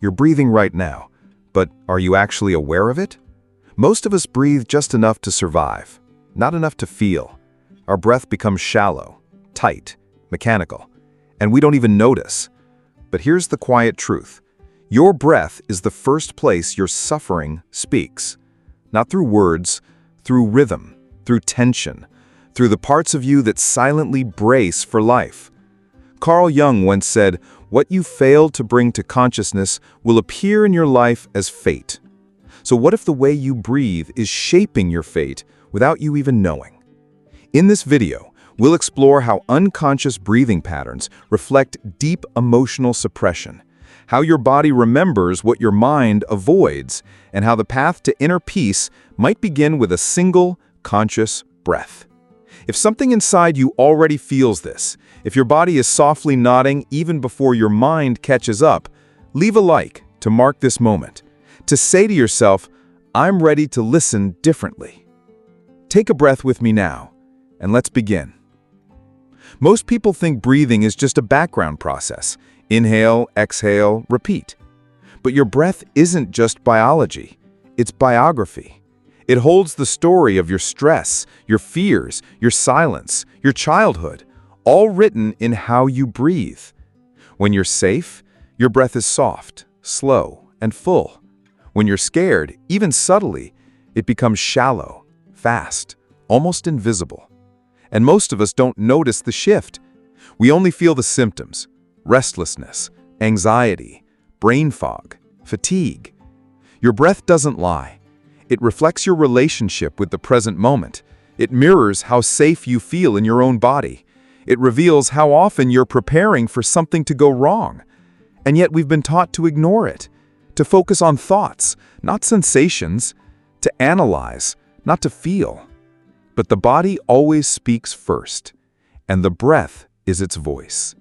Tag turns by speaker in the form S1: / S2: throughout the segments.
S1: You're breathing right now, but are you actually aware of it? Most of us breathe just enough to survive, not enough to feel. Our breath becomes shallow, tight, mechanical, and we don't even notice. But here's the quiet truth. Your breath is the first place your suffering speaks. Not through words, through rhythm, through tension, through the parts of you that silently brace for life. Carl Jung once said, "What you fail to bring to consciousness will appear in your life as fate." So what if the way you breathe is shaping your fate without you even knowing? In this video, we'll explore how unconscious breathing patterns reflect deep emotional suppression, how your body remembers what your mind avoids, and how the path to inner peace might begin with a single, conscious breath. If something inside you already feels this, if your body is softly nodding even before your mind catches up, leave a like to mark this moment, to say to yourself, "I'm ready to listen differently." Take a breath with me now, and let's begin. Most people think breathing is just a background process. Inhale, exhale, repeat. But your breath isn't just biology, it's biography. It holds the story of your stress, your fears, your silence, your childhood, all written in how you breathe. When you're safe, your breath is soft, slow, and full. When you're scared, even subtly, it becomes shallow, fast, almost invisible. And most of us don't notice the shift. We only feel the symptoms: restlessness, anxiety, brain fog, fatigue. Your breath doesn't lie. It reflects your relationship with the present moment. It mirrors how safe you feel in your own body. It reveals how often you're preparing for something to go wrong. And yet we've been taught to ignore it, to focus on thoughts, not sensations, to analyze, not to feel. But the body always speaks first, and the breath is its voice.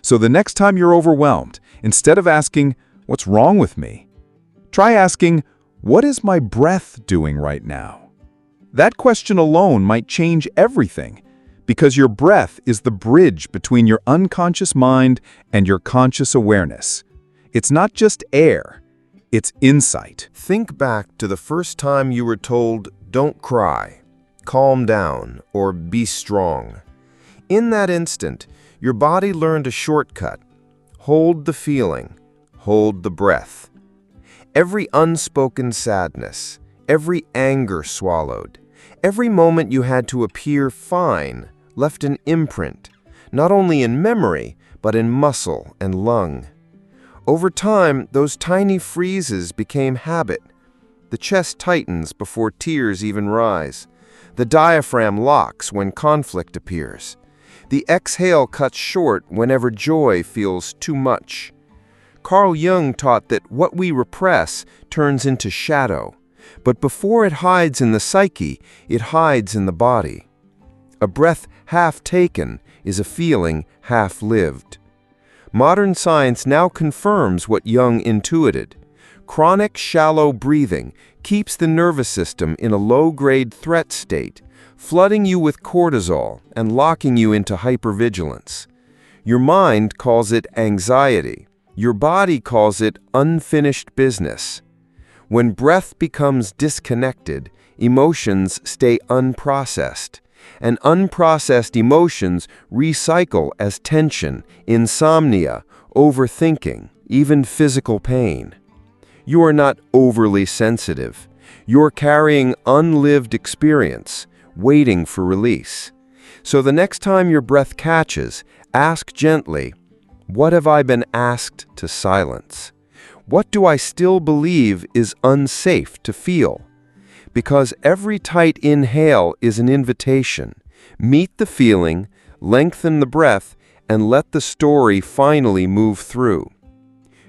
S1: So the next time you're overwhelmed, instead of asking, "What's wrong with me?" try asking, "What is my breath doing right now?" That question alone might change everything, because your breath is the bridge between your unconscious mind and your conscious awareness. It's not just air, it's insight.
S2: Think back to the first time you were told, "Don't cry, calm down," or "be strong." In that instant, your body learned a shortcut. Hold the feeling, hold the breath. Every unspoken sadness, every anger swallowed, every moment you had to appear fine left an imprint, not only in memory, but in muscle and lung. Over time, those tiny freezes became habit. The chest tightens before tears even rise. The diaphragm locks when conflict appears. The exhale cuts short whenever joy feels too much. Carl Jung taught that what we repress turns into shadow, but before it hides in the psyche, it hides in the body. A breath half taken is a feeling half lived. Modern science now confirms what Jung intuited. Chronic shallow breathing keeps the nervous system in a low-grade threat state, flooding you with cortisol and locking you into hypervigilance. Your mind calls it anxiety. Your body calls it unfinished business. When breath becomes disconnected, emotions stay unprocessed, and unprocessed emotions recycle as tension, insomnia, overthinking, even physical pain. You are not overly sensitive. You're carrying unlived experience, waiting for release. So the next time your breath catches, ask gently, "What have I been asked to silence? What do I still believe is unsafe to feel?" Because every tight inhale is an invitation. Meet the feeling, lengthen the breath, and let the story finally move through.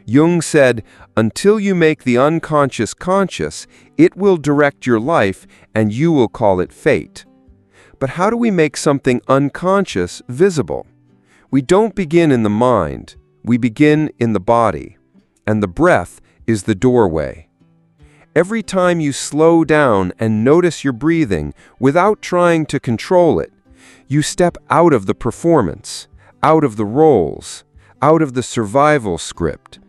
S2: Jung said, "Until you make the unconscious conscious, it will direct your life and you will call it fate." But how do we make something unconscious visible? We don't begin in the mind, we begin in the body, and the breath is the doorway. Every time you slow down and notice your breathing without trying to control it, you step out of the performance, out of the roles, out of the survival script.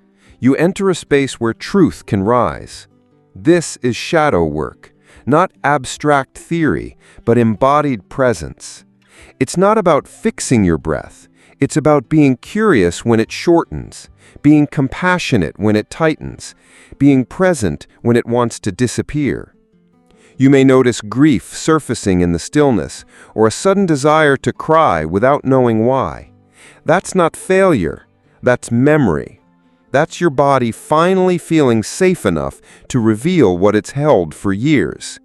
S2: You enter a space where truth can rise. This is shadow work, not abstract theory, but embodied presence. It's not about fixing your breath. It's about being curious when it shortens, being compassionate when it tightens, being present when it wants to disappear. You may notice grief surfacing in the stillness, or a sudden desire to cry without knowing why. That's not failure, that's memory. That's your body finally feeling safe enough to reveal what it's held for years.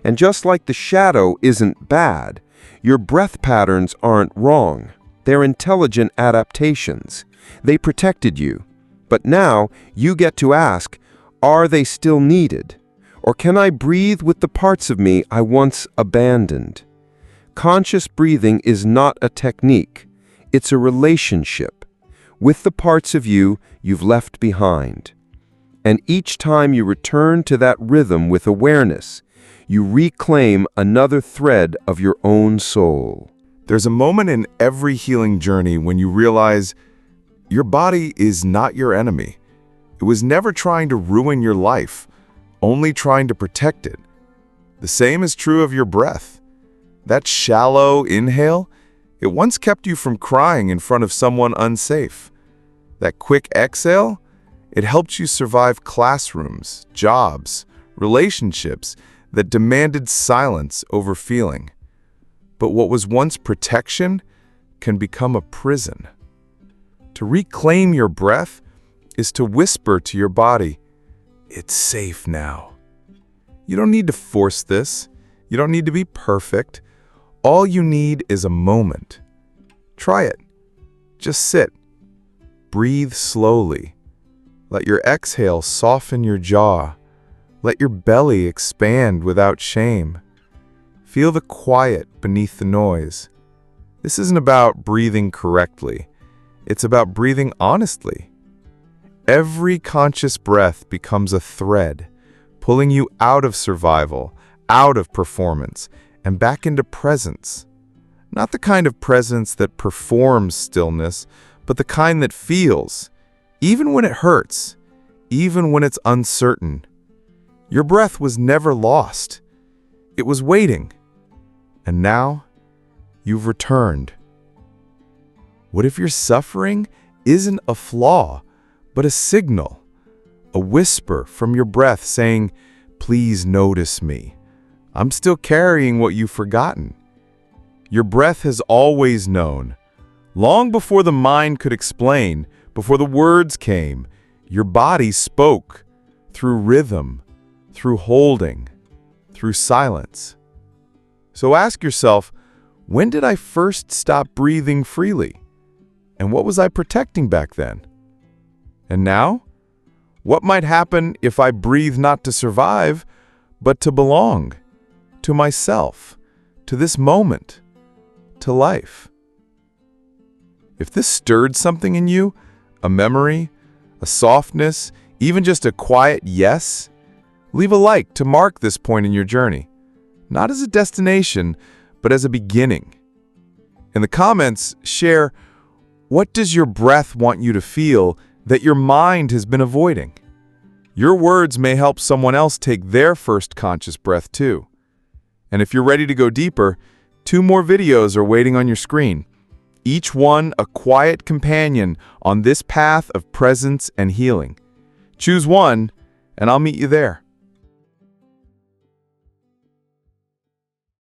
S2: And just like the shadow isn't bad, your breath patterns aren't wrong. They're intelligent adaptations. They protected you. But now you get to ask, are they still needed? Or can I breathe with the parts of me I once abandoned? Conscious breathing is not a technique. It's a relationship with the parts of you you've left behind. And each time you return to that rhythm with awareness, you reclaim another thread of your own soul.
S1: There's a moment in every healing journey when you realize your body is not your enemy. It was never trying to ruin your life, only trying to protect it. The same is true of your breath. That shallow inhale, it once kept you from crying in front of someone unsafe. That quick exhale, it helped you survive classrooms, jobs, relationships that demanded silence over feeling. But what was once protection can become a prison. To reclaim your breath is to whisper to your body, "It's safe now." You don't need to force this. You don't need to be perfect. All you need is a moment. Try it. Just sit. Breathe slowly. Let your exhale soften your jaw. Let your belly expand without shame. Feel the quiet beneath the noise. This isn't about breathing correctly. It's about breathing honestly. Every conscious breath becomes a thread, pulling you out of survival, out of performance, and back into presence. Not the kind of presence that performs stillness, but the kind that feels, even when it hurts, even when it's uncertain. Your breath was never lost. It was waiting. And now, you've returned. What if your suffering isn't a flaw, but a signal, a whisper from your breath saying, "Please notice me. I'm still carrying what you've forgotten." Your breath has always known. Long before the mind could explain, before the words came, your body spoke through rhythm, through holding, through silence. So ask yourself, when did I first stop breathing freely? And what was I protecting back then? And now? What might happen if I breathe not to survive, but to belong, to myself, to this moment, to life? If this stirred something in you, a memory, a softness, even just a quiet yes, leave a like to mark this point in your journey. Not as a destination, but as a beginning. In the comments, share, what does your breath want you to feel that your mind has been avoiding? Your words may help someone else take their first conscious breath too. And if you're ready to go deeper, 2 more videos are waiting on your screen. Each one a quiet companion on this path of presence and healing. Choose one, and I'll meet you there.